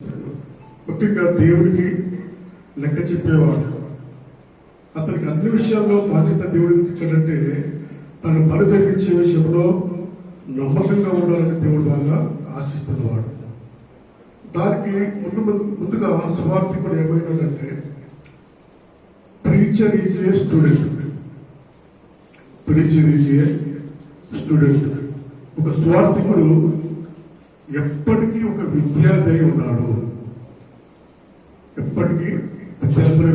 ముఖ్యంగా దేవుడికి లెక్క చెప్పేవాడు. అతనికి అన్ని విషయాల్లో బాధ్యత దేవుడికి ఇచ్చాడంటే తను పని జరిగించే విషయంలో నమ్మకంగా ఉండాలని దేవుడు బాగా ఆశిస్తున్నవాడు. దానికి ముందుగా సువార్థికుడు ఏమైనాడంటే preacher is a student. Preacher is a student. ఒక సువార్థికుడు ఎప్పటికీ ఒక విద్యార్థి అయి ఉన్నాడు. ఎప్పటికీ విద్యార్థులే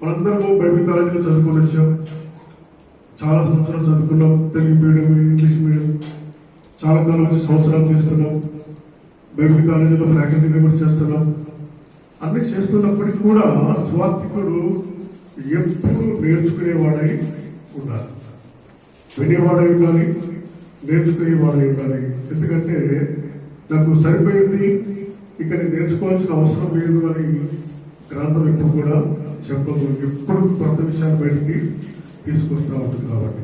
మనందరము బైబిల్ కాలేజీలో చదువుకొని వచ్చాం. చాలా సంవత్సరాలు చదువుకున్నాం. తెలుగు మీడియం, ఇంగ్లీష్ మీడియం చాలా కాలం నుంచి సంవత్సరాలు చేస్తున్నాం. బైబిల్ కాలేజీలో ఫ్యాకల్టీగా కూడా చేస్తున్నాం. అన్నీ చేస్తున్నప్పటికీ కూడా స్వార్థికుడు ఎప్పుడు నేర్చుకునేవాడై ఉండాలి, వినేవాడై ఉండాలి, నేర్చుకునేవాడై ఉండాలి. ఎందుకంటే నాకు సరిపోయింది, ఇక నేను నేర్చుకోవాల్సిన అవసరం లేదు అని గ్రంథం ఎప్పుడు కూడా చెప్పదు. ఎప్పుడు కొత్త విషయాలు బయటికి తీసుకొస్తూ ఉంటుంది. కాబట్టి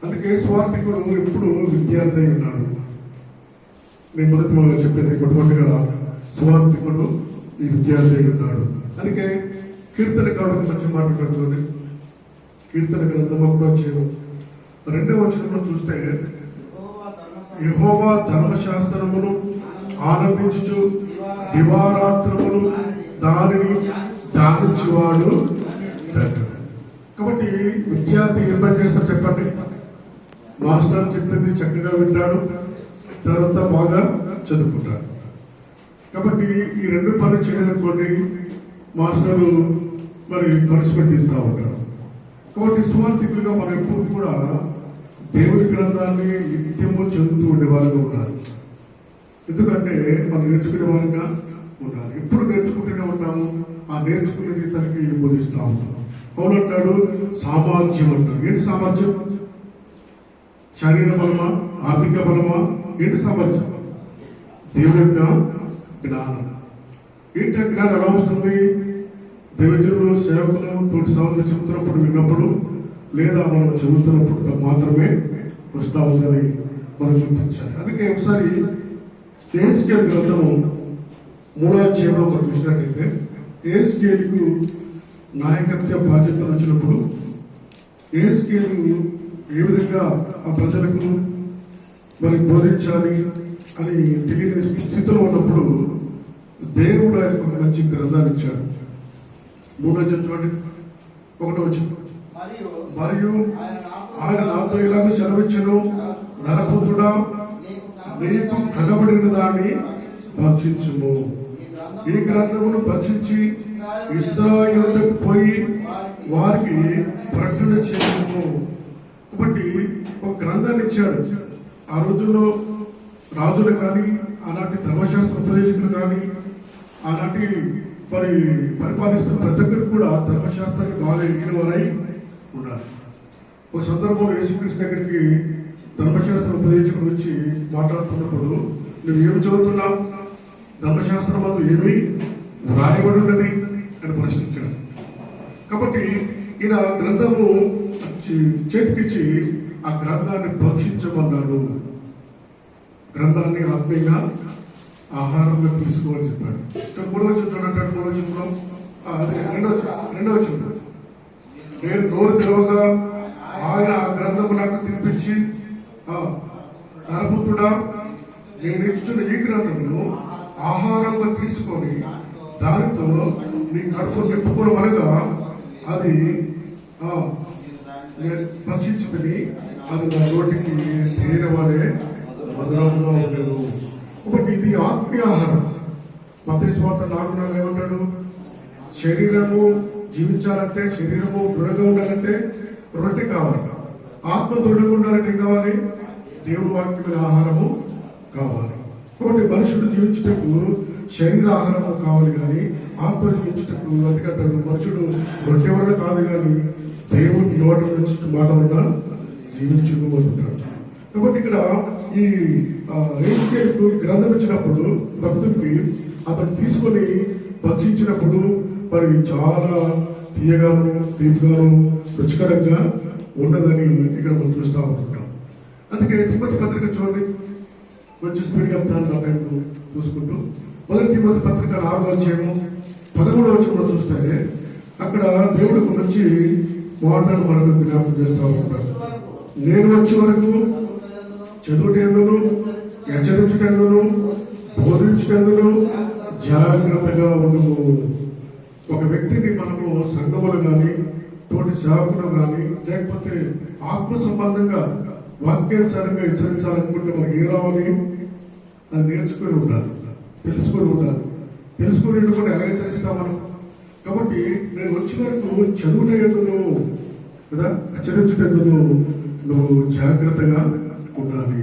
అందుకే స్వార్థికుడు ఎప్పుడు విద్యార్థి అయి ఉన్నాడు. నేను మొట్టమొదటిగా స్వార్థికుడు ఈ విద్యార్థి అయి ఉన్నాడు. అందుకే కీర్తనకారుడికి మంచి మాట్లాడుతూ చూడండి. కీర్తన గ్రంథం 2వ వచనంలో చూస్తే, యెహోవా ధర్మశాస్త్రమును ఆనందించుచు దివారాత్రములు దానిని ధ్యానించువాడు ధన్యుడు. కాబట్టి విద్యార్థి ఏం పని చేస్తాడు చెప్పండి? మాస్టర్ చెప్పింది చక్కగా వింటాడు, తర్వాత బాగా చదువుకుంటాడు. కాబట్టి ఈ రెండు పనులు చేయలేదనుకోండి, మాస్టరు మరి పనిష్మెంట్ ఇస్తూ ఉంటారు. కాబట్టి సువార్థికులుగా మనం ఎప్పుడు కూడా దేవుని గ్రంథాన్ని నిత్యము చదువుతూ ఉండే వాళ్ళగా ఉండాలి. ఎందుకంటే మనం నేర్చుకునే వాళ్ళగా ఉండాలి. ఎప్పుడు నేర్చుకుంటూనే ఉంటాము. ఆ నేర్చుకునేది తనకి బోధిస్తూ ఉంటాం. పౌలు అంటాడు సామర్థ్యం అంటాడు. ఏంటి సామర్థ్యం? శరీర బలమా, ఆర్థిక బలమా? ఏంటి సామర్థ్యం? దేవుని యొక్క జ్ఞానం. ఏంటి ఆ జ్ఞానం ఎలా వస్తుంది? దైవజనులు, సేవకులు, తోటి సహోదరులు చెబుతున్నప్పుడు, విన్నప్పుడు, లేదా మనం చదువుతున్నప్పుడు మాత్రమే వస్తూ ఉందని మనం గుర్తించాలి. అందుకే ఒకసారి యెహెజ్కేలు గ్రంథము 3వ అధ్యాయంలో మనం చూసినట్లయితే, యెహెజ్కేలుకు నాయకత్వ బాధ్యతలు వచ్చినప్పుడు యెహెజ్కేలు ఏ విధంగా ఆ ప్రజలకు మరి బోధించాలి అని తెలియని స్థితిలో ఉన్నప్పుడు దేవుడు ఆయనకు ఒక మంచి గ్రంథాన్ని ఇచ్చాడు. 3వ అధ్యాయం చూడండి, 1వ వచనం. మరియు ఆయన నాతో ఇలాగ సెలవిచ్చెను, నరపుత్రుడా, నీకు కనబడిన దాన్ని భక్షించుము. ఈ గ్రంథమును భక్షించి ఇశ్రాయేలుకు పోయి వారికి ప్రకటన చేయము. కాబట్టి ఒక గ్రంథాన్ని ఇచ్చాడు. ఆ రోజుల్లో రాజులు కానీ, ఆనాటి ధర్మశాస్త్ర ఉపదేశకులు కానీ, ఆనాటి మరి పరిపాలిస్తున్న ప్రతి ఒక్కరు కూడా ధర్మశాస్త్రాన్ని బాగా ఎరిగిన వారై ఉన్నారు. ఒక సందర్భంలో యేసుక్రీస్తు దగ్గరికి ధర్మశాస్త్ర ఉపదేశకుడు వచ్చి మాట్లాడుతున్నప్పుడు, నువ్వు ఏమి చదువుతున్నావు? ధర్మశాస్త్రం అందు ఏమి వ్రాయబడి ఉన్నది అని ప్రశ్నించాడు. కాబట్టి ఈయన గ్రంథము చేతికిచ్చి ఆ గ్రంథాన్ని భక్షించమన్నాడు. గ్రంథాన్ని ఆత్మీయంగా ఆహారంగా తీసుకోవాలని చెప్పాడు. 3వ వచనం అంటాడు. 3వ వచనంలో అదే 2వ వచనం, నేను నోరు తెరవగా ఆయన ఆ గ్రంథము నాకు తినిపించి, నరపుత్రుడా, నేను ఇచ్చిన ఈ గ్రంథమును ఆహారంగా తీసుకొని దానితో నీ కడుపు నింపుకోవడం వలగా అది భక్షించుకుని అది నా నోటికి తేనె వలె మధురంగా ఉండేది. కాబట్టి ఇది ఆత్మీయ ఆహారం. మత్తయి సువార్త 4:4 ఏమంటాడు? శరీరము జీవించాలంటే, శరీరము దృఢంగా ఉండాలంటే రొట్టె కావాలి. ఆత్మ దృఢంగా ఉండాలంటే ఏం కావాలి? దేవుని వాక్యమైన ఆహారము కావాలి. కాబట్టి మనుషుడు జీవించుటకు శరీర ఆహారము కావాలి, కానీ ఆత్మ జీవించుటకు అందుకంటాడు మనుషుడు రొట్టె వల్ల కాదు కానీ దేవుని నోట నుంచి మాట వల్ల జీవించుకుంటాడు. కాబట్టి ఇక్కడ ఈ యేసుక్రీస్తు గ్రంథం ఇచ్చినప్పుడు భక్తుడికి అతను తీసుకొని భక్షించినప్పుడు మరి చాలా తీయగాను, తీపిగాను, రుచికరంగా ఉన్నదని ఇక్కడ మనం చూస్తూ ఉంటున్నాం. అందుకే తిమోతి పత్రిక చూడండి, కొంచెం స్పీడ్గా వెళ్తాను నా టైం చూసుకుంటూ. మొదటి తిమోతి పత్రిక 4వ అధ్యాయము 13వ వచనంలో చూస్తే అక్కడ దేవుడు ఒక మంచి మాటను మనకు జ్ఞాపకం చేస్తూ ఉంటాడు. నేను వచ్చే వరకు చదువుటేందును, హెచ్చరించుటేందును, బోధించుటేందును జాగ్రత్తగా ఉండుము. ఒక వ్యక్తిని మనము సంఘములు కానీ, తోటి సేవకులు కానీ, లేకపోతే ఆత్మ సంబంధంగా వాక్యానుసారంగా హెచ్చరించాలనుకుంటే మనకి ఏ రావాలి? అది నేర్చుకొని ఉండాలి, తెలుసుకొని ఉండాలి. తెలుసుకొని కూడా ఎలా హెచ్చరిస్తాం మనం? కాబట్టి నేను వచ్చే వరకు చదువుటేందును కదా, హెచ్చరించుటేందును నువ్వు జాగ్రత్తగా ఉండాలి.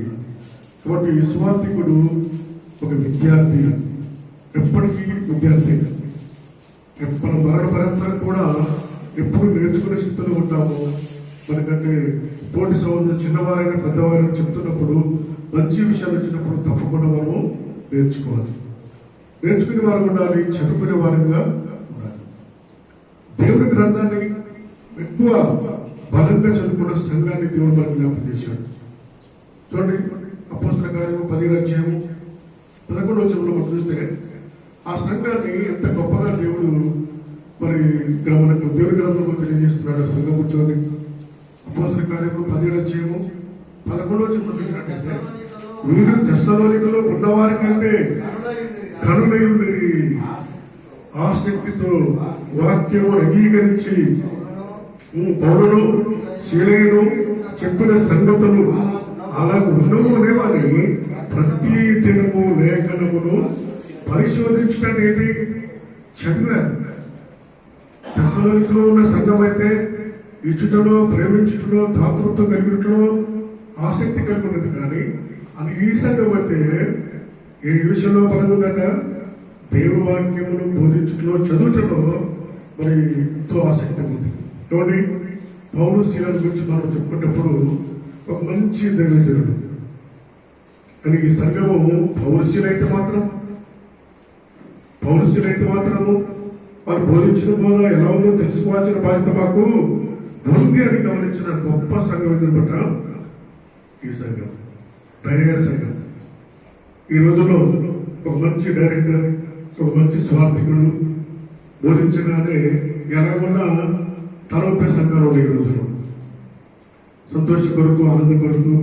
కాబట్టి సువార్థికుడు ఒక విద్యార్థి, ఎప్పటికీ విద్యార్థి. మన మరణ పరంపర కూడా ఎప్పుడు నేర్చుకునే స్థితిలో ఉంటాము. మనకంటే తోటి సోదరులు చిన్నవారైనా పెద్దవారైనా చెప్తున్నప్పుడు మంచి విషయాలు వచ్చినప్పుడు తప్పకుండా మనము నేర్చుకోవాలి. నేర్చుకునే వారు ఉండాలి, చదువుకునే వారంగా ఉండాలి. దేవుడి గ్రంథాన్ని ఎక్కువ బలంగా చదువుకున్న సంఘాన్ని దేవుడు మనకు జ్ఞాపకం చేశాడు. చూడండి, అపోస్తల కార్యము 10వ అధ్యాయము 11వ వచనంలో మనం చూస్తే ఆ సంఘాన్ని ఎంత గొప్పగా దేవుడు మరి మనకు దేవుని గ్రంథంలో తెలియజేస్తున్నాడు. ఆ సంఘం కూర్చొని అపోస్తల కార్యము 10వ అధ్యాయము 11వ వచనంలో చూసినట్టయితే వీరు తెస్సలోనికలో ఉన్నవారి కంటే కనులై ఉండేది, ఆసక్తితో వాక్యము అంగీకరించి పౌరులు శీలయును చెప్పిన సంగతులు అలా ఉన్నవు లేవని ప్రతి దినము లేఖనమును పరిశోధించడం ఏంటి చదివారు. తెస్సలోనికలో ఉన్న సంఘం అయితే ఇచ్చుటలో, ప్రేమించుటలో, దాతృత్వం కలిగినట్లో ఆసక్తి కలిగి ఉన్నది. కానీ అది ఈ సంఘం అయితే ఏ విషయంలో బలం ఉందట? దేవుని వాక్యమును బోధించుటలో, చదువుటలో మరి ఎంతో ఆసక్తి ఉంది. చూడండి, పౌలు శీలల గురించి మనం చెప్పుకున్నప్పుడు ఒక మంచి దైవజనుడు. కానీ ఈ సంఘము పౌరుషులైతే మాత్రము వారు బోధించిన బోధ ఎలా ఉందో తెలుసుకోవాల్సిన బాధ్యత మాకు ఉంది అని గమనించిన గొప్ప సంఘం ఎదురుపట్ట ఈ సంఘం, ధైర్య సంఘం. ఈ రోజుల్లో ఒక మంచి డైరెక్టర్, ఒక మంచి స్వార్థికుడు బోధించగానే ఎలాగున్నా తలొప్పే సంఘాలు ఉన్నాయి ఈ రోజుల్లో. సంతోష కొరకు, ఆనందం కొరకు,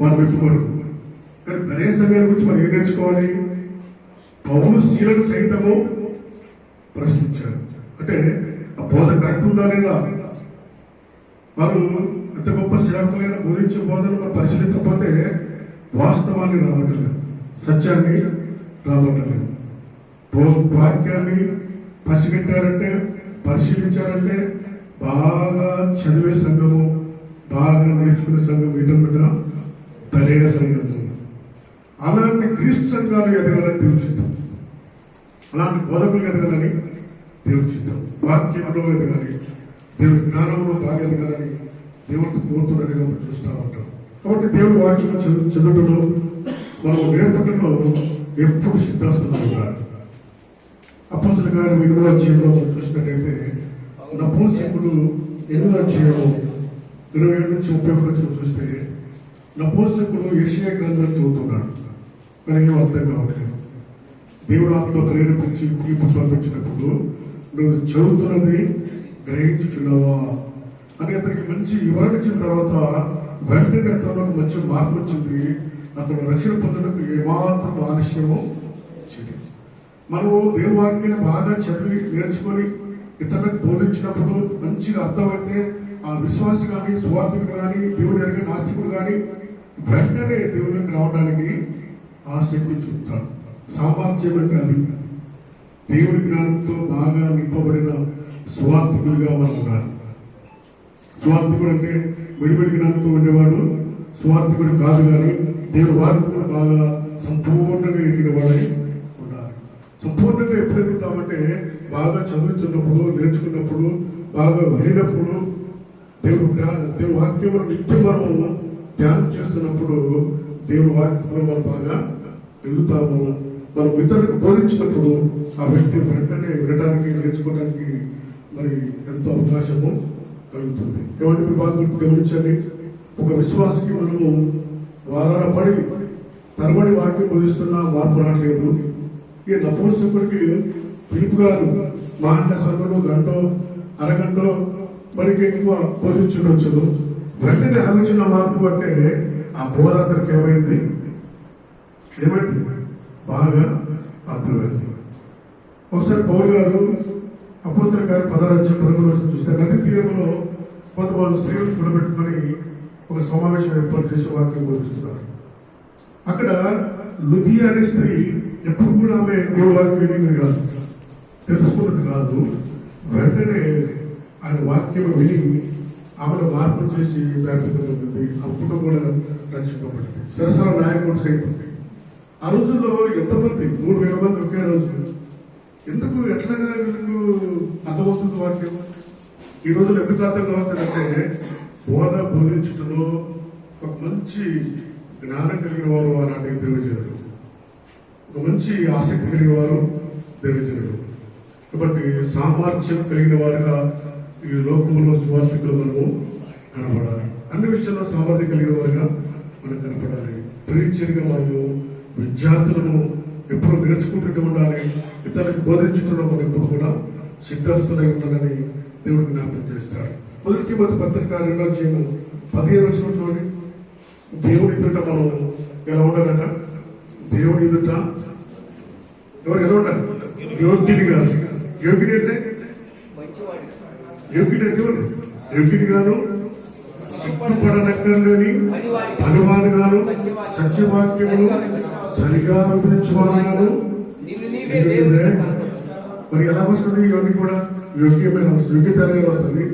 వారి మెప్పు కొరకు. కానీ ధైర్య సంఘాల గురించి మనం ఏం నేర్చుకోవాలి? పౌలు శీలను సైతము ప్రశ్నించారు. అంటే ఆ బోధ కరెక్ట్ ఉందా లేదా? వారు ఎంత గొప్ప సేవకులైన బోధించే బోధన మనం పరిశీలించకపోతే వాస్తవాన్ని రాబట్టలేదు, సత్యాన్ని రాబట్టలేదు. వాక్యాన్ని పసిగట్టారంటే, పరిశీలించారంటే బాగా చదివే సంఘము, బాగా నేర్చుకునే సంఘం వీటన్నట ధైర్య సంఘం. అలాంటి క్రీస్తు సంఘాలు ఎదగాలని దేవుని చిత్తం, అలాంటి బోధకులు ఎదగాలని దేవుని చిత్తం, వాక్యంలో ఎదగాలి, దేవుని జ్ఞానంలో బాగా ఎదగాలని దేవుడికి కోరుతున్నట్టుగా మనం చూస్తూ ఉంటాం. కాబట్టి దేవుని వాక్యం చదువుటలో, మనం నేర్పడంలో ఎప్పుడు సిద్ధాస్తులు ఉంటారు. అపోస్తల కార్యం 8వ అధ్యాయంలో మనం చూసినట్టయితే నపుంసకుడు 8వ అధ్యాయము 27 నుంచి 31 వచనం చూస్తే నపుంసకుడు యెషయా గ్రంథాన్ని చదువుతున్నాడు. కానీ ఏం అర్థం కావట్లేదు. దేవుడు ఆత్మ ప్రేరేపించి తీర్పు పంపించినప్పుడు నువ్వు చదువుతున్నది గ్రహించుచున్నావా అని అతనికి మంచి వివరణ ఇచ్చిన తర్వాత వెంటనే అతను మంచి మార్పు వచ్చింది. అతను రక్షణ పొందడానికి ఏమాత్రం ఆలస్యము చేయలేదు. మనము దేవుని వాక్యాన్ని బాగా చదివి నేర్చుకొని ఇతరులకు బోధించినప్పుడు మంచిగా అర్థమైతే ఆ విశ్వాసి కానీ, స్వార్థకుడు కానీ, దేవుని ఎరిగిన నాస్తికుడు కానీ వెంటనే దేవునికి రావడానికి ఆసక్తి చూపుతాడు. సామర్థ్యం అంటే అది. దేవుడి జ్ఞానంతో బాగా నింపబడిన స్వార్థకుడిగా మనం ఉండాలి. స్వార్థకుడు అంటే విడివిడి జ్ఞానంతో ఉండేవాడు స్వార్థకుడు కాదు. కానీ దేవుని వాక్యం బాగా సంపూర్ణంగా ఎరిగిన వాడై ఉండాలి. సంపూర్ణంగా ఎప్పుడు ఎదుగుతామంటే బాగా చదువుతున్నప్పుడు, నేర్చుకున్నప్పుడు, బాగా వినప్పుడు, దేవుని వాక్యం నిత్యం మనము ధ్యానం చేస్తున్నప్పుడు దేవుని వాక్యంలో మనం బాగా ఎదుగుతాము. మనం ఇతరులకు బోధించినప్పుడు ఆ వ్యక్తి వెంటనే వినడానికి, నేర్చుకోవడానికి మరి ఎంతో అవకాశము కలుగుతుంది. ఏమంటే మీరు బాగా గమనించండి, ఒక విశ్వాసకి మనము వారాల పడి తరబడి వాక్యం బోధిస్తున్నా మార్పు రావట్లేదు. ఈ నపుంసకుడికి పిలుపు గారు మహంట సమయంలో గంటో అరగంటో మరికి ఎక్కువ బోధించుండొచ్చు. వెంటనే ఆలోచన మార్పు అంటే ఆ బోధ అతనికి ఏమైంది బాగా అర్థమైంది. ఒకసారి పౌలు గారు అపోస్తలుల కార్యం 16 చూస్తే నది తీరంలో కొంతమంది స్త్రీలను కూడబెట్టుకొని ఒక సమావేశం ఏర్పాటు చేసి వాక్యం బోధిస్తున్నారు. అక్కడ లుదియా అనే స్త్రీ ఎప్పుడు కూడా ఆమె దేవుడి వాక్యం వినింది కాదు, తెలుసుకున్నది కాదు. వెంటనే ఆయన వాక్యం విని ఆమెను మార్పు చేసి బ్యాప్టిజం పొందింది. ఆ కుటుంబం కూడా రక్షింపబడింది. సరసర నాయకుడు సైతం ఆ రోజుల్లో ఎంతమంది 3,000 మంది ఒకే రోజు. ఎందుకు ఎట్లాగా వీళ్ళకు అర్థమవుతుంది వాక్యం? ఈ రోజులు ఎందుకు అర్థం కావట్లేదంటే బోధించడంలో ఒక మంచి జ్ఞానం కలిగిన వారు అలాంటి దేవజనులు, ఒక మంచి ఆసక్తి కలిగిన వారు దేవజనులు. కాబట్టి సామర్థ్యం కలిగిన వారుగా ఈ లోకంలో సువార్థికులు మనము కనపడాలి. అన్ని విషయాల్లో సామర్థ్యం కలిగిన వారుగా మనం కనపడాలి. ప్రీచర్గా మనము విద్యార్థులను ఎప్పుడు నేర్చుకుంటూ ఉండాలి. ఇతరులకు బోధించడంలో మనం ఎప్పుడు కూడా సిద్ధస్తులై ఉండాలని దేవుడు జ్ఞాపకం చేస్తాడు. 1 తిమోతి పత్రిక 2:15 చూడండి. దేవుని ఎదుట మనం ఎలా ఉండాలట? దేవుని ఎదుట ఎవరు ఎలా ఉండాలి? యోగ్యుని కాదు. యోగ్యుని అంటే ఎవరు? యోగ్యుని గాను, సిగ్గుపడనక్కర్లేని పనివారు గాను, సత్యవాక్యమును సరిగా వివరించేవారు. మరి ఎలా వస్తుంది? ఇవన్నీ కూడా యోగ్యమైన యోగ్యత వస్తుంది.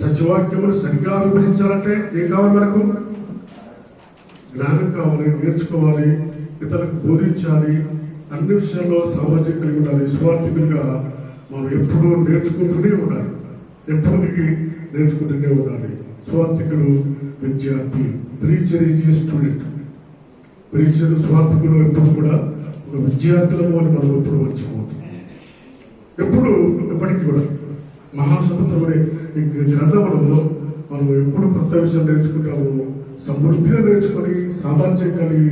సత్యవాక్యమును సరిగా విభజించాలంటే ఏం కావాలి? మనకు జ్ఞానం కావాలి, నేర్చుకోవాలి, ఇతరులకు బోధించాలి, అన్ని విషయాల్లో సామర్థ్యం కలిగి ఉండాలి. స్వార్థికులుగా మనం ఎప్పుడూ నేర్చుకుంటూనే ఉండాలి, ఎప్పటికీ నేర్చుకుంటూనే ఉండాలి. స్వార్థికుడు విద్యార్థి, preacher is a student. Preacher స్వార్థికుడు ఎప్పుడు కూడా ఒక విద్యార్థులము అని మనం ఎప్పుడు మర్చిపోతుంది. ఎప్పుడు ఎప్పటికీ కూడా మహాసముద్రం అనే ఈ గ్రంథంలో మనం ఎప్పుడు కొత్త విషయం నేర్చుకుంటాము. సమృద్ధిగా నేర్చుకొని సామర్థ్యం కలిగి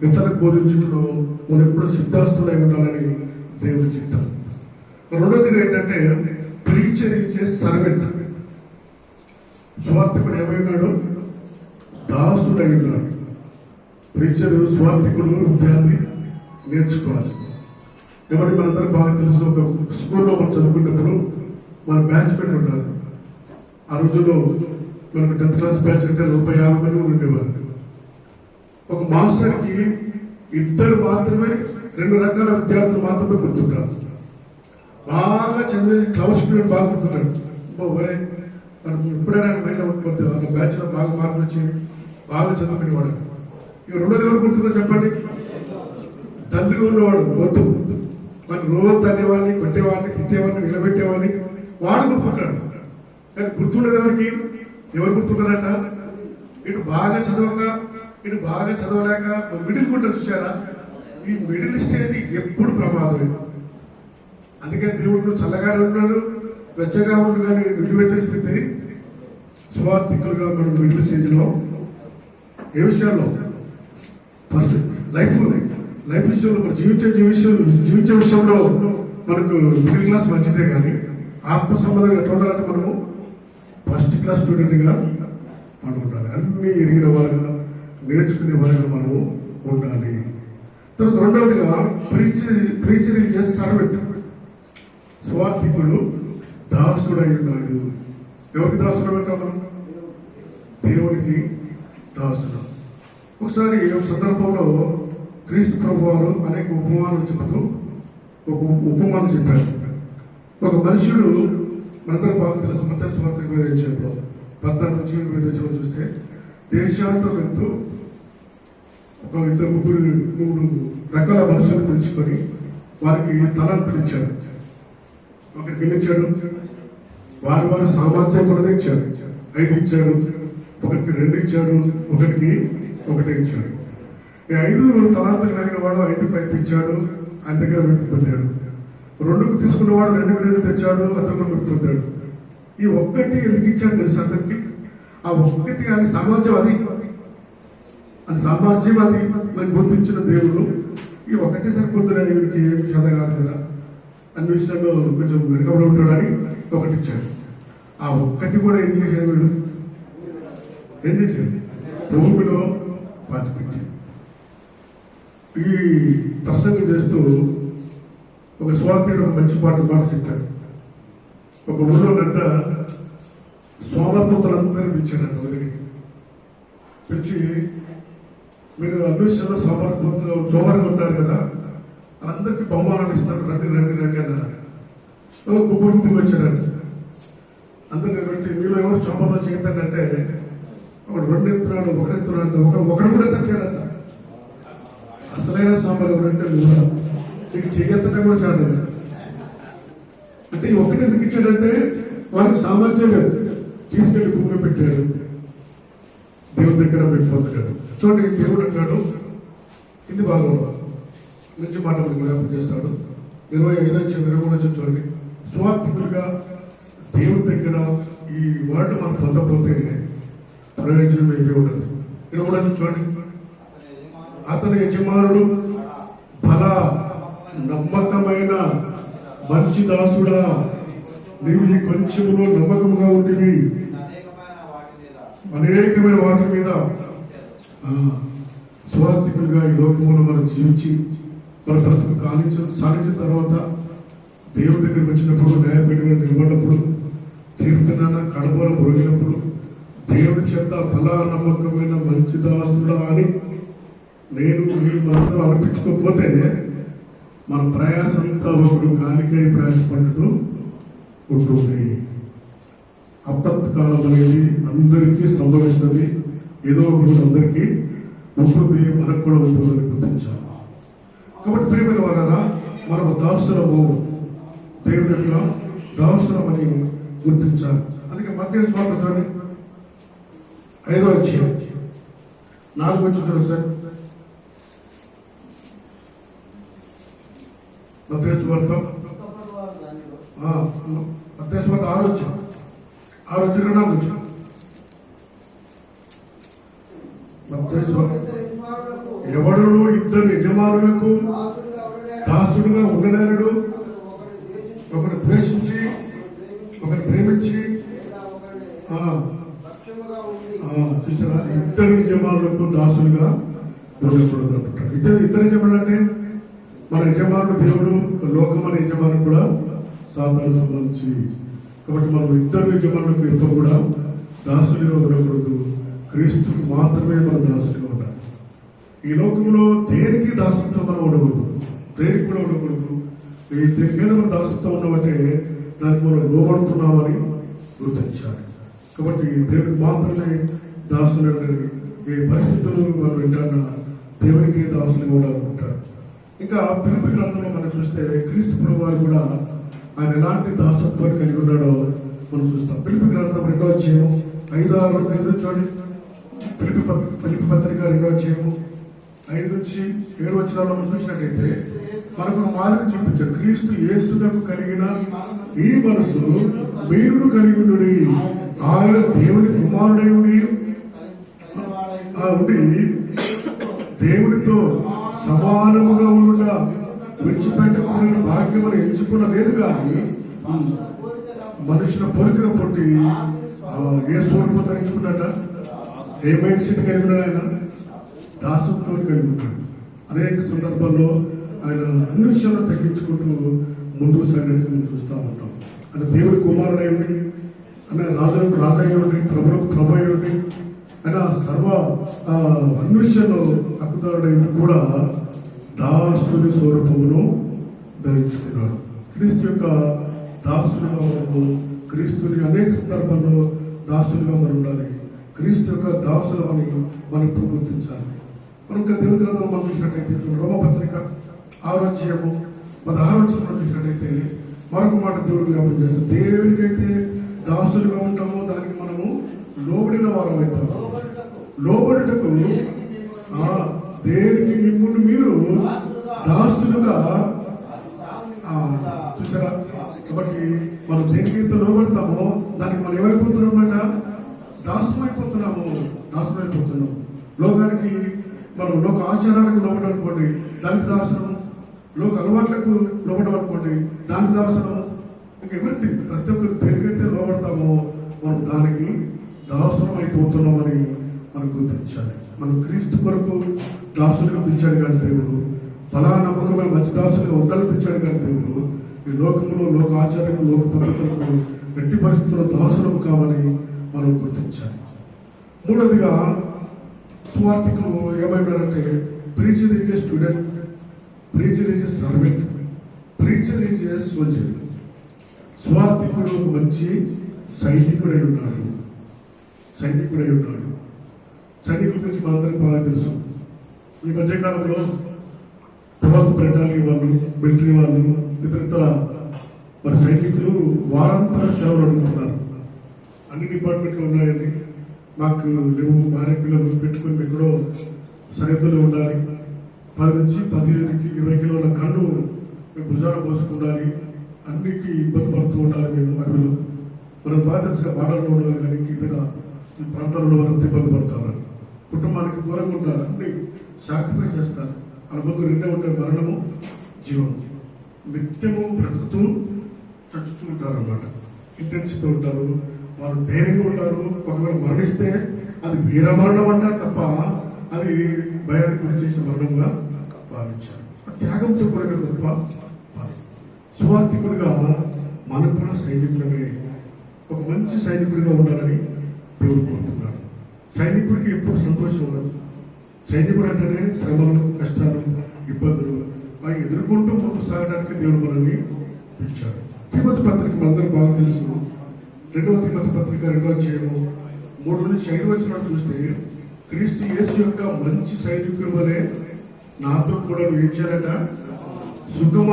ఇతరులకు బోధించడంలో మనం ఎప్పుడు సిద్ధాస్తులై ఉండాలని దేవుడు చెప్తాం. రెండోదిగా ఏంటంటే ప్రీచర్ ఇచ్చే సర్వెంట్. స్వార్థికుడు ఏమైనాడు? దాసుడై ఉన్నాడు. ప్రీచర్ స్వార్థికుడు విద్యార్థి నేర్చుకోవాలి. ఎవరికి మనందరూ బాగా తెలుసు. ఒక స్కూల్లో మనం చదువుకున్నప్పుడు మన బ్యాచ్మెంట్ ఉంటారు. ఆ రోజుల్లో మనకు 10th క్లాస్ బ్యాచ్ అంటే 40-50 మంది ఉండేవారు. ఒక మాస్టర్కి 2 మాత్రమే 2 రకాల విద్యార్థులు మాత్రమే గుర్తుంటారు. బాగా చదివే క్లవర్ స్టూడెంట్ బాగా గుర్తున్నాడు. వరే ఎప్పుడైనా మైండ్లో ఉండిపోతే మన బ్యాచ్లో బాగా మార్కులు వచ్చి బాగా చదువుకునేవాడు. ఇక రెండోది ఎవరు గుర్తుందో చెప్పండి? తండ్రిగా ఉన్నవాడు వద్దు మన రోజు తనేవాడిని, కొట్టేవాడిని, తిట్టేవాడిని, నిలబెట్టేవాడిని వాడు గుర్తుంటాడు. కానీ గుర్తుండదు ఎవరికి? ఎవరు గుర్తుంటారట? ఇటు బాగా చదవక, ఇటు బాగా చదవలేక మిడిల్ గుంటారు. చూసారా? ఈ మిడిల్ స్టేజ్ ఎప్పుడు ప్రమాదమే. అందుకే దేవుడు చల్లగానే ఉన్నాడు, వెచ్చగా ఉండు, కానీ నిలువెచ్చే స్థితి. స్వార్థికులుగా మనం మిడిల్ స్టేజ్లో ఏ విషయాల్లో? ఫస్ట్ లైఫ్ విషయంలో మనం జీవించే విషయంలో మనకు మిడిల్ క్లాస్ మంచిదే. కానీ ఆత్మ సంబంధంగా ఎట్లా ఉండాలంటే మనము ఫస్ట్ క్లాస్ స్టూడెంట్గా మనం ఉండాలి. అన్ని ఎరిగిన వారుగా, నేర్చుకునే వారుగా మనము ఉండాలి. తర్వాత రెండవదిగా ప్రీచర్ ఇచ్చే సర్వెంట్. స్వార్థికుడు దాసుడై ఉన్నాడు. ఎవరికి దాసుడు అంటాం మనం? దేవునికి దాసుడు. ఒకసారి ఒక సందర్భంలో క్రీస్తు ప్రభు వారు అనేక ఉపమానాలు చెప్తూ ఒక ఉపమానం చెప్పారు. ఒక మనుషుడు, మనందరూ బాగా తెలుసు, మత్తయి సువార్త 14-20 చూస్తే దేశాంతరం ఎంతో ఒక 2-3 రకాల మనుషులు పిలుచుకొని వారికి తలాంతులు ఇచ్చాడు. ఒకరికి ఎన్ని ఇచ్చాడు? వారి సామర్థ్యం కూడా ఇచ్చాడు. 5 ఇచ్చాడు, ఒకరికి 2 ఇచ్చాడు, ఒకరికి 1 ఇచ్చాడు. ఈ 5 తలాంతులు కలిగిన వాడు 5కి 5 ఇచ్చాడు, ఆయన దగ్గర పెట్టుకుంటాడు. 2కు తీసుకున్నవాడు 2కి 2 తెచ్చాడు, అతను పెట్టుకుంటాడు. ఈ 1 ఎందుకు ఇచ్చాడు తెలుసు అతనికి? ఆ 1 ఆయన సామర్థ్యం, అది సామర్థ్యం, అది మనకు గుర్తించిన దేవుడు. ఈ ఈ ఒకటే సరిపోతుంది, వీడికి ఏమి శ్రద్ధ కాదు కదా, అన్ని విషయాల్లో కొంచెం వెనుకబడి ఉంటాడని ఒకటి ఇచ్చాడు. ఆ ఒక్కటి కూడా ఏం చేశాడు వీడు? ఏం చేశాడు? భూమిలో పాతిపెట్టి. ఈ ప్రసంగం చేస్తూ ఒక స్వార్థుడు ఒక మంచి మాట చెప్పాడు. ఒక ఊళ్ళోనంట సోమరపోతులందరినీ పిలిచాడంట వదిలి. పిలిచి, మీరు అన్ని విషయాల్లో సోమరిగా ఉంటారు కదా, అందరికీ బహుమానాలు ఇస్తారు, రండి రండి రండి అన్నారు. గుంపుకు వచ్చారంట. అందరు నిలబెట్టి, మీరు ఎవరు సోమరిలో చేయతంటే ఒకడు 2 ఎత్తున్నాడు, 1 ఎత్తున్నాడు, ఒకడు కూడా తట్టాడంట. అసలైన సోమరి ఎవరంటే నువ్వు, నీకు చెయ్యెత్తడం కూడా సాధ్యం. అంటే ఈ ఒకటి ఎందుకు ఇచ్చాడంటే వారికి సామర్థ్యం లేదు, తీసుకెళ్లి భూమిలో పెట్టాడు, దేవుని దగ్గర పెట్టిపోతాడు. చూడండి, దేవుడు అంటాడు, ఇది భాగంలో మంచి మాట జ్ఞాపకం చేస్తాడు. 25-23 చూడండి. స్వార్థికులుగా దేవుని దగ్గర ఈ వార్డు మనం పొందకపోతే ప్రయోజనం ఏమీ ఉండదు. 23 చూడండి. అతని యజమానుడు, బల నమ్మకమైన మంచి దాసుడా, నీవు ఈ కొంచెంలో నమ్మకంగా ఉండివి, అనేకమైన వాటి మీద. స్వార్థికులుగా ఈ లోకంలో మనం జీవించి మన బ్రతుకు సాధించిన తర్వాత దేవుడి దగ్గరికి వచ్చినప్పుడు, న్యాయపీఠంగా నిలబడినప్పుడు, తీర్పున కడపరం మురిగినప్పుడు, దేవుడి చేత బలా నమ్మకమైన మంచి దాసుడా అని మీరు మనందరూ అనిపించుకోకపోతే మన ప్రయాసంతా ఒకడు గాలికై ప్రయాసపడ్డట్టు ఉంటుంది. అపత్కాలం అనేది అందరికీ సంభవిస్తుంది, ఏదో ఒకటి అందరికీ ఉంటుంది, మనకు కూడా ఉంటుందని గుర్తించాలి. కాబట్టి ప్రియమైన వారా, మనకు దాసులము, దేవుడి యొక్క దాసులమని గుర్తించాలి. అందుకే మత్తయి సువార్త చూడండి, 5వ అధ్యాయం 4వ వచనం సార్. మత్తయి సువార్త 6వ అధ్యాయం 4వ వచనం. ఎవడును 2 యజమానులకు దాసుడుగా ఉండలేడు, ఒకడు ద్వేషించి ఒకటి ప్రేమించి. చూసారా, 2 యజమానులకు దాసులుగా ఉండకూడదు అంటాడు. 2 యజమానులు అంటే మన యజమానుడు దేవుడు, లోకం అనే యజమానుడు కూడా సాతాను సంబంధించి. కాబట్టి మనం 2 యజమానులకు ఎప్పుడు కూడా దాసులుగా ఉండకూడదు, క్రీస్తుకు మాత్రమే మన దాసులుగా ఉండాలి. ఈ లోకంలో దేనికి దాసత్వం మనం ఉండకూడదు, దేనికి కూడా ఉండకూడదు. దేనికైనా మనం దాసత్వం ఉన్నామంటే దానికి మనం లోబడుతున్నామని గుర్తించాలి. కాబట్టి దేవునికి మాత్రమే దాసులు. ఏ పరిస్థితుల్లో మనం వింటాన్నా దేవునికి దాసులుగా ఉండాలనుకుంటారు. ఇంకా పిలుపు గ్రంథంలో మనం చూస్తే క్రీస్తు ప్రభువారు కూడా ఆయన ఎలాంటి దాసత్వాన్ని కలిగి ఉన్నాడో మనం చూస్తాం. పిలుపు గ్రంథం 2వ అధ్యాయం 5-6 చూడండి. పిలుపు పత్రిక 2వ అధ్యాయం 5-7 వచనాల్లో మనం చూసినట్టయితే మనకు ఒక మాదిరి చూపించాడు. క్రీస్తు యేసుకు కలిగిన ఈ మనసు మీరు కలిగి ఉండి, ఆయన దేవుని కుమారుడై ఉండి దేవుడితో సమానముగా ఉండుట విడిచిపెట్టకుండా భాగ్యమని ఎంచుకున్న లేదు. కానీ మనుషుల పోలికగా పుట్టి ఏ స్వరూపం ధరించుకున్నట, ఏ మైండ్ సెట్ కలిగి ఉన్నాడు, ఆయన దాసత్వం కలిగి ఉన్నాడు. అనేక సందర్భాల్లో ఆయన అన్ని విషయాలు తగ్గించుకుంటూ ముందుకు సాగినట్టు మనం చూస్తూ ఉంటాం. ఆయన దేవుడి కుమారుడై ఉండి, ఆయన రాజులకు రాజయ్య ఉండి, ప్రభులకు ప్రభు అయి ఉండి, ఆయన సర్వ అన్ని విషయాల్లో హక్కుదారుడై కూడా దాసుని స్వరూపమును ధరించుకున్నాడు. క్రీస్తు యొక్క దాసులుగా మనము, క్రీస్తుని అనేక సందర్భాల్లో దాసులుగా మనం ఉండాలి. క్రీస్తు యొక్క దాసులు అని మనం ఇప్పుడు గుర్తించాలి. మనం ఇంకా దేవుని గ్రంథం మనం చూసినట్టయితే రోమపత్రిక 6వ అధ్యాయము 16వ వచనం చూసినట్టయితే మరొక మాట దేవుడు జ్ఞాపకం చేస్తాం. దేవునికైతే దాసులుగా ఉంటామో దానికి మనము లోబడిన వారం అవుతాము. లోబడుటకు దేనికి మిమ్మల్ని మీరు దాసులుగా చూసారా. కాబట్టి మనం దేనికైతే లోబడతామో దానికి మనం ఏమైపోతున్నామన్నమాట, దాసుమైపోతున్నాము. లోకానికి మనం మనం లోక ఆచారాలకు లోపడం అనుకోండి, దానికి దాసనం. లోక అలవాట్లకు లోపడం అనుకోండి, దానికి దాసనం. ఇంకా ఎవ్రీథింగ్, ప్రతి ఒక్కరు దేనికైతే లోపడతామో మనం దానికి దాసనం అయిపోతున్నామని మనం గుర్తించాలి. మనం క్రీస్తు కొరకు దాసులుగా పిలిచాడు కానీ దేవుడు, ఫలా నమ్మకమైన మంచి దాసులుగా ఉండాలని పిలిచాడు కానీ దేవుడు, ఈ లోకంలో లోక ఆచార్యులు లోక పద్ధతులకు ఎట్టి పరిస్థితుల్లో దాసులం కామని మనం గుర్తించాలి. మూడవదిగా సువార్థికులు ఏమైనారంటే, preacher is a student, preacher is a servant, preacher is a soldier. సువార్థికుడు మంచి సైనికుడై ఉన్నాడు. సైనికుడై ఉన్నాడు. సైనికుల గురించి మనందరికీ బాగా తెలుసు. ఈ మధ్యకాలంలో ప్రభుత్వ బెటాలియన్ వాళ్ళు, మిలిటరీ వాళ్ళు, ఇతర మరి సైనికులు వారాంతర సెలవులు అడుగుతున్నారు. అన్ని డిపార్ట్మెంట్లు ఉన్నాయండి, మాకు లేవు, భార్య పిల్లలు పెట్టుకొని ఎక్కడో సరిహద్దులో ఉండాలి, 10 నుంచి 15-20 కిలోల కన్ను మేము భుజాన పోసుకుండాలి, అన్నిటికీ ఇబ్బంది పడుతూ ఉండాలి. మేము అడవిలో మనం బాధ్యతగా బాటల్లో ఉండాలి, కానీ ఇతర ప్రాంతాల్లో వారంతా ఇబ్బంది పడతారు. కుటుంబానికి దూరంగా ఉంటారు, అన్ని సాక్రిఫైస్ చేస్తారు. వాళ్ళ ముగ్గురు రెండే ఉంటారు, మరణము జీవము. నిత్యము బ్రతుకుతూ చచ్చుతూ ఉంటారు అన్నమాట. ఇంటెన్సిటీ ఉంటారు, వారు ధైర్యంగా ఉంటారు. ఒకవేళ మరణిస్తే అది వీరమరణం అంటారు తప్ప అది భయానికి గురి చేసిన మరణంగా భావించారు. త్యాగంతో కూడిన గొప్ప సువార్థికుడిగా మనం కూడా సైనికులమే, ఒక మంచి సైనికుడిగా ఉండాలని దేవుడు కోరుతున్నాడు. సైనికుడికి ఎప్పుడు సంతోషం ఉండదు. సైనికుడు అంటేనే శ్రమలు, కష్టాలు, ఇబ్బందులు అవి ఎదుర్కొంటూ ముందుకు సాగడానికి దేవుడు మనల్ని పిలిచాడు. తిమోతి పత్రిక మనందరూ బాగా తెలుసు. 2వ తిమోతి పత్రిక 2వ అధ్యాయము 3-5 వచనాలు చూస్తే, క్రీస్తు యేసు యొక్క మంచి సైనికుని వలె నాతో కూడా ఏం చేయాలట, సుగమ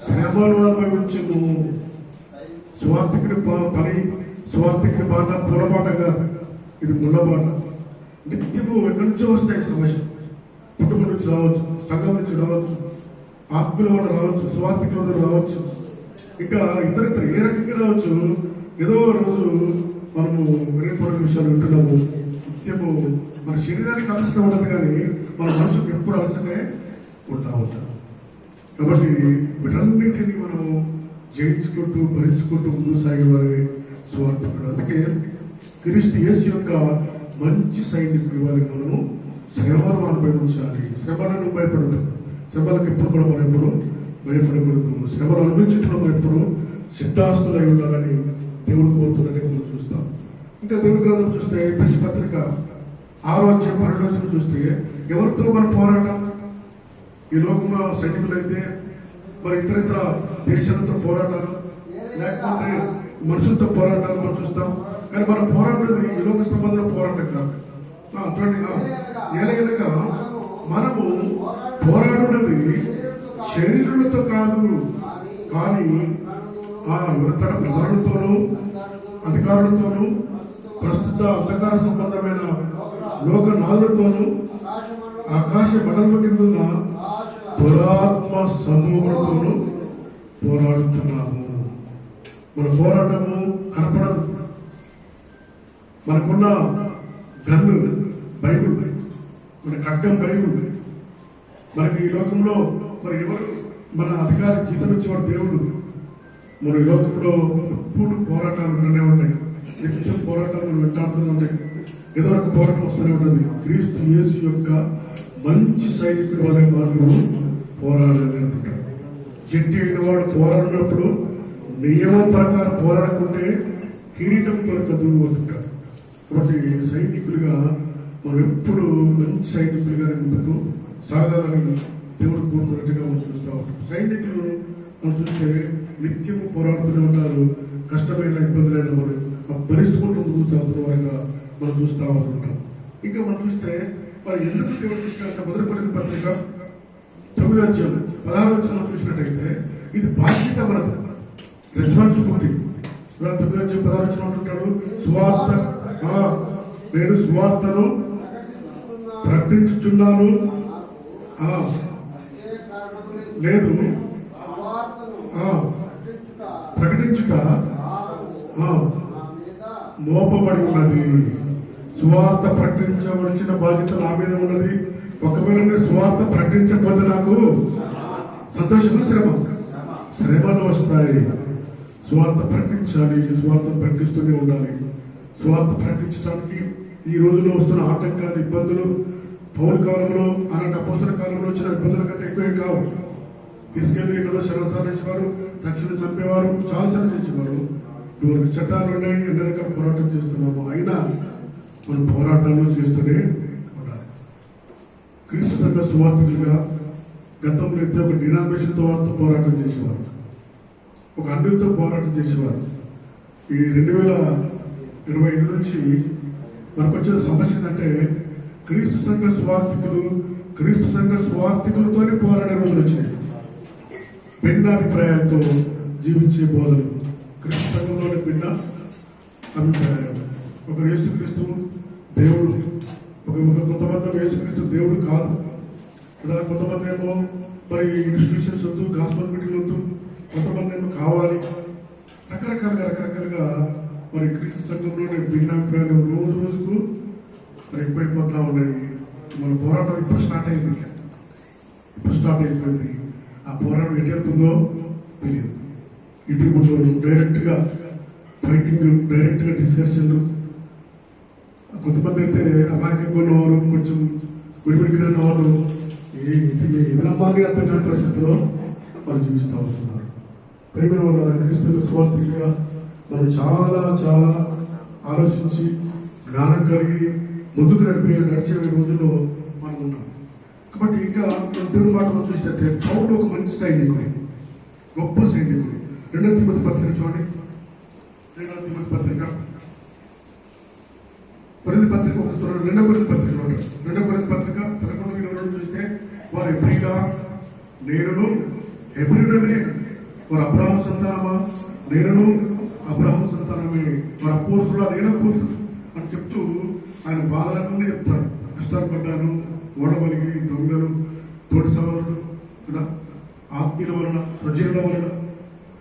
శ్రమను అనుభవించము. స్వార్థికుని పని, స్వార్థికుని బాట పూలబాట కాదు, ఇది ముళ్ళబాట. నిత్యము ఎక్కడి నుంచో వస్తాయి సమస్య. కుటుంబం నుంచి రావచ్చు, సంఘం నుంచి రావచ్చు, ఆత్మీయుల వల్ల రావచ్చు, స్వార్థికుల వల్ల రావచ్చు, ఇంకా ఇతర ఏ రకంగా రావచ్చు. ఏదో రోజు మనము వినపడిన విషయాలు వింటున్నాము. నిత్యము మన శరీరానికి అలసట ఉండదు, కానీ మన మనసుకు ఎప్పుడు అలసటే ఉంటాం. కాబట్టి వీటన్నిటిని మనము జయించుకుంటూ భరించుకుంటూ ముందుకు సాగేవారే సువార్థికుడు. అందుకే క్రీస్తు యేసు యొక్క మంచి సైనికుడి వారికి మనము శ్రమలు అనుభవించాలి. శ్రమలను భయపడదు, శ్రమలకు ఎప్పుడు కూడా మనం ఎప్పుడు భయపడకూడదు. శ్రమలు అనుభవించడంలో మనం ఎప్పుడు సిద్ధాస్తులై ఉండాలని దేవుడు కోరుతున్నట్టు మనం చూస్తాం. ఇంకా దేవుడి గ్రంథం చూస్తే ఎఫెసీ పత్రిక 6వ అధ్యాయం 12వ వచనం చూస్తే, ఎవరితో మన పోరాటం? ఈ లోకంలో సైనికులైతే మరి ఇతర దేశాలతో పోరాటాలు, లేకపోతే మనుషులతో పోరాటాలు మనం చూస్తాం. కానీ మనం పోరాటది ఈ లోక సంబంధం పోరాటం కాదు. చూడండి, ఏలగా మనము పోరాడున్నది శరీరులతో కాదు, కానీ ఇతర ప్రధానులతోనూ అధికారులతోనూ ప్రస్తుత అంధకార సంబంధమైన లోక నాదులతోనూ ఆకాశ మండలం కింద ఉన్న దురాత్మ సమూహములతోనూ పోరాడుతున్నాము. మన పోరాటము కనపడదు. మనకున్న గన్ను బైబుల్, మన ఖడ్గం బైబుల్. మనకి ఈ లోకంలో మరి ఎవరు మన అధికార జీతం ఇచ్చేవాడు దేవుడు. మన ఈ లోకంలో ఎప్పుడు పోరాటాలు ఉంటూనే ఉంటాయి, నిత్యం పోరాటాలు మనం వెంటాడుతూనే ఉంటాయి. ఏదో ఒక పోరాటం వస్తూనే ఉంటుంది. క్రీస్తు యేసు యొక్క మంచి సైనికుడు వలె వారు పోరాడాలి అంటారు. జట్టి అయిన వాడు పోరాడినప్పుడు నియమం ప్రకారం పోరాడకుంటే కిరీటం దొరకదు అంటారు. కాబట్టి సైనికులుగా మనం ఎప్పుడు మంచి సైనికులుగా ముందుకు సాగాలని దేవుడు కోరుకున్నట్టుగా మనం చూస్తూ ఉంటాం. సైనికులు మనం చూస్తే నిత్యము పోరాడుతూనే ఉంటారు. కష్టమైన ఇబ్బందులైన మనం భరిస్తుకుంటూ ముందుకు సాగుతున్న వారిగా మనం చూస్తూ ఉంటాం. ఇంకా మనం చూస్తే మరి ఎందుకు దేవుడు చూసినట్టు మొదటి కొరింథీ పత్రిక 9వ అధ్యాయం 16వ వచనం చూసినట్టయితే, ఇది బాధ్యత మనది, రెస్పాన్సిబిలిటీ. 9వ అధ్యాయం 16వ వచనం అంటాడు, సువార్త నేను సువార్తను ప్రకటించుచున్నాను, లేదు ప్రకటించుట మోపబడి ఉన్నది. సువార్త ప్రకటించవలసిన బాధ్యత నా మీద ఉన్నది. ఒకవేళ నేను సువార్త ప్రకటించకపోతే నాకు సంతోషమా శ్రమ? శ్రమలు వస్తాయి. సువార్త ప్రకటించాలి, సువార్తను ప్రకటిస్తూనే ఉండాలి. సువార్త ప్రకటించడానికి ఈ రోజుల్లో వస్తున్న ఆటంకాలు, ఇబ్బందులు పౌరు కాలంలో అలాంటి అపోస్తల కాలంలో వచ్చిన ఇబ్బందుల కంటే ఎక్కువే కావు. తీసుకెళ్లి ఇక్కడ సర్వసాలు చేసేవారు, తక్షణం చంపేవారు, చాలాసార్లు చేసేవారు. మనకు చట్టాలు ఉన్నాయి, ఎన్ని రకాల పోరాటం చేస్తున్నాము. అయినా మనం పోరాటాలు చేస్తూనే ఉండాలి. క్రీస్తు సంఘ సువార్థకులుగా గతంలో అయితే ఒక డినామినేషన్తో వారితో పోరాటం చేసేవారు, ఒక అన్యులతో పోరాటం చేసేవారు. ఈ 2025 నుంచి మనకు వచ్చిన సమస్య ఏంటంటే క్రీస్తు సంఘ స్వార్థికులతోనే పోరాడే రోజులు వచ్చినాయి. భిన్నాభిప్రాయాలతో జీవించే బోధలు, క్రీస్తు సంఘంలోని భిన్న అభిప్రాయాలు. ఒక యేసుక్రీస్తు దేవుడు, కొంతమంది యేసుక్రీస్తు దేవుడు కాదు కదా, కొంతమంది ఏమో మరి ఇన్స్టిట్యూషన్స్ వద్దు, గాస్పల్ మీటింగ్ వద్దు, కొంతమంది ఏమో కావాలి. రకరకాలుగా మరి క్రీస్తు సంఘంలోని భిన్నాభిప్రాయాలు రోజు రోజుకు మరి ఎక్కువైపోతా ఉన్నాయి. మన పోరాటం ఇప్పుడు స్టార్ట్ అయిపోయింది. ఆ పోరాటం ఎటు వెళ్తుందో తెలియదు. యూట్యూబ్లో డైరెక్ట్గా ఫైటింగ్, డైరెక్ట్గా డిస్కషన్లు. కొంతమంది అయితే అమాయకంగా ఉన్నవారు, కొంచెం విడివిడిగా ఉన్నవారు ఇది నమ్మాలి అర్థం కాని పరిస్థితిలో వాళ్ళు జీవిస్తూ వస్తున్నారు. ప్రేమ వల్ల క్రీస్తు స్వార్థిగా మనం చాలా చాలా ఆలోచించి జ్ఞానం కలిగి ముందుకు నడిచే రోజుల్లో మనం ఉన్నాం. కాబట్టి ఇంకా దేవుని మాట మనం చూసినట్టే పౌలు ఒక మంచి సైనికుడు, గొప్ప సైనికుడు. 2 తిమోతి పత్రిక చూడండి. 2 తిమోతి పత్రిక 2 కొరింథీ పత్రిక 11 చూస్తే వారు ఎబ్రీగా నేనును ఎబ్రీడమే, వారు అబ్రాహాము సంతానమా నేనును అబ్రాహాము సంతానమే, వారు అపోస్తులా నేను అపోస్తులు అని చెప్తూ ఆయన బాధలన్నీ చెప్తాడు. కష్టాలు పడ్డాను, ఓడబలిగి, దొంగలు, తోటి సవాళ్ళు కదా, ఆత్మీయుల వలన, స్వజనుల వలన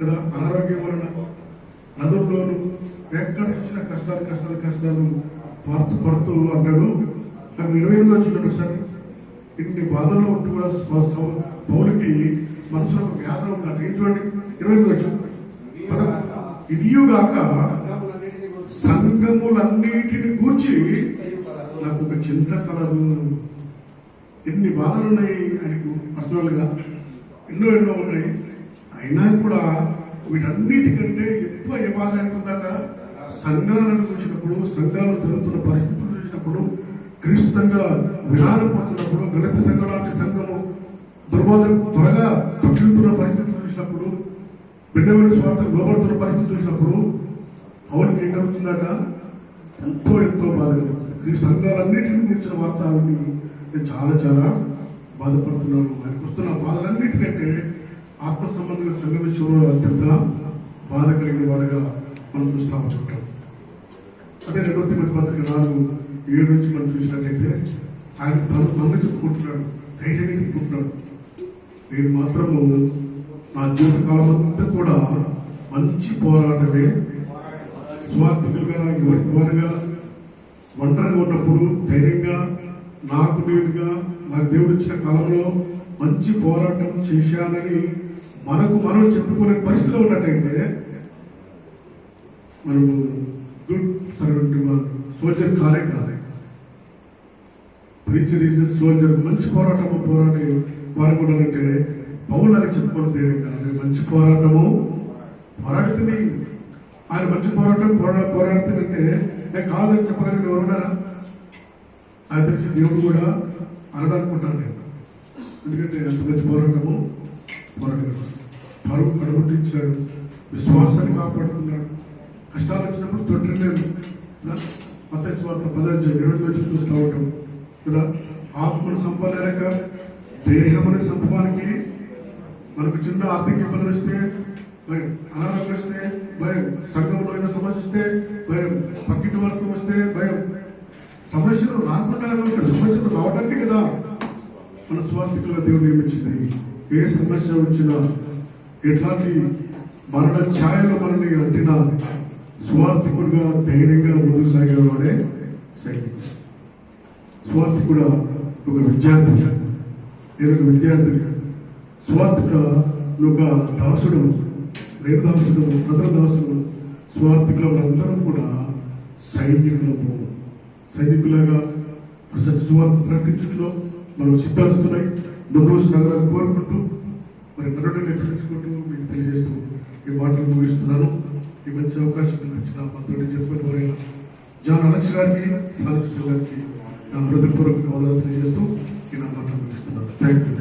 కదా, అనారోగ్యం వలన, నదుల్లోను ఎక్కడ చూసిన కష్టాలు పడుతూ అన్నాడు. నాకు 28 చూడండి ఒకసారి. ఇన్ని బాధల్లో ఉంటూ కూడా పౌలుకి మనసులో ఒక వ్యాధం ఉన్నట్టు. ఏం చూడండి 28 ఇదియుగాక సంఘములన్నిటిని గూర్చి నాకు ఒక చింత కలదు. ఎన్ని బాధలు ఉన్నాయి ఆయనకు పర్సనల్గా, ఎన్నో ఉన్నాయి. అయినా కూడా వీటన్నిటికంటే ఎక్కువ ఏ బాధ అనుకుందాక సంఘాలను చూసినప్పుడు, సంఘాలు జరుగుతున్న పరిస్థితులు చూసినప్పుడు, క్రీస్తుతంగా విధానం పడుతున్నప్పుడు, గణిత సంఘం లాంటి సంఘము త్వరగా తొట్టుతున్న పరిస్థితులు చూసినప్పుడు, భిన్నమైన స్వార్థం లోపడుతున్న పరిస్థితి చూసినప్పుడు పౌలుకి ఏం కలుగుతుందాక ఎంతో బాధ కలుగుతుంది. ఈ సంఘాలన్నిటిని గురించిన వార్తలని నేను చాలా బాధపడుతున్నాను. ఆయనకు వస్తున్న బాధలన్నిటికంటే ఆత్మ సంబంధమైన సంఘ విషయంలో అత్యంత బాధ కలిగిన వాడుగా మనం చూస్తూ ఉంటాం. అదే 2 తిమోతి పత్రిక 4:7 నుంచి మనం చూసినట్లయితే ఆయన తను చెప్పుకుంటున్నాడు, ధైర్యాన్ని చెప్పుకుంటున్నాడు. నేను మాత్రము నా జీవితకాలం అంతా కూడా మంచి పోరాటమే, స్వార్థికులుగా, ఎవరికి వారుగా, ఒంటరిగా ఉన్నప్పుడు ధైర్యంగా, నాకు నేనుగా, నాకు దేవుడు ఇచ్చిన కాలంలో మంచి పోరాటం చేశానని మనం చెప్పుకునే పరిస్థితిలో ఉన్నట్టయితే మనము గుడ్ సర్వెంట్, సోల్జర్ కాలే. Preacher is soldier. మంచి పోరాడే వారు కూడా అంటే పౌరులాగా చెప్పుకోవడం ధైర్యంగా మంచి పోరాడుతుంది. ఆయన మంచి పోరాడుతుందంటే కాదని చెప్పగలిగిన ఎవరున్నారా? ఆయన తెలిసి దేవుడు కూడా అనడానుకుంటాను నేను. ఎందుకంటే అంత మంచి పోరాడగలడు. పరువు కడముట్టించాడు, విశ్వాసాన్ని కాపాడుకున్నాడు. కష్టాలు వచ్చినప్పుడు తొట్టిలేదు. మత్తయి సువార్త 10:20 వచ్చి చూస్తూ ఉంటాం కదా. ఆత్మను సంపాదనక దేహముని సంపానికి మనకు చిన్న ఆర్థిక ఇబ్బందులు వస్తే భయం, అనారోగ్యం వస్తే భయం, సంఘంలో అయినా సమస్య వస్తే భయం, పక్కింటి వరకు వస్తే భయం. సమస్యలు రాకుండా సమస్యలు రావడానికి కదా మన స్వార్థికులుగా దేవుడు నియమించింది. ఏ సమస్య వచ్చినా, ఎట్లాంటి మరణ ఛాయలు మనల్ని అంటినా స్వార్థికుడుగా ధైర్యంగా ముందుకు సాగేవాడే సైనికుడు. స్వార్థ కూడా ఒక విద్యార్థి, నేను ఒక విద్యార్థి. స్వార్థ ఒక దాసుడు, నేను దాసుడు, అందరూ దాసుడు. స్వార్థికులు అందరం కూడా సైనికులము. సైనికులాగా సత్య సువార్త ప్రకటించడంలో మనం సిద్ధాస్తున్నాయి. ముందు సాగాలని కోరుకుంటూ మరి నన్ను హెచ్చరించుకుంటూ మీకు తెలియజేస్తూ ఈ మాటలు ముగిస్తున్నాను. ఈ మంచి అవకాశం కల్పించిన మా తోటి చెప్పుకుని వారైన జాన్ అలెక్స్ గారికి, సాలకృష్ణ గారికి నా హృదయపూర్వక వందనాలు తెలియజేస్తూ ఈ నా మాటలు ముగిస్తున్నాను. Thank you.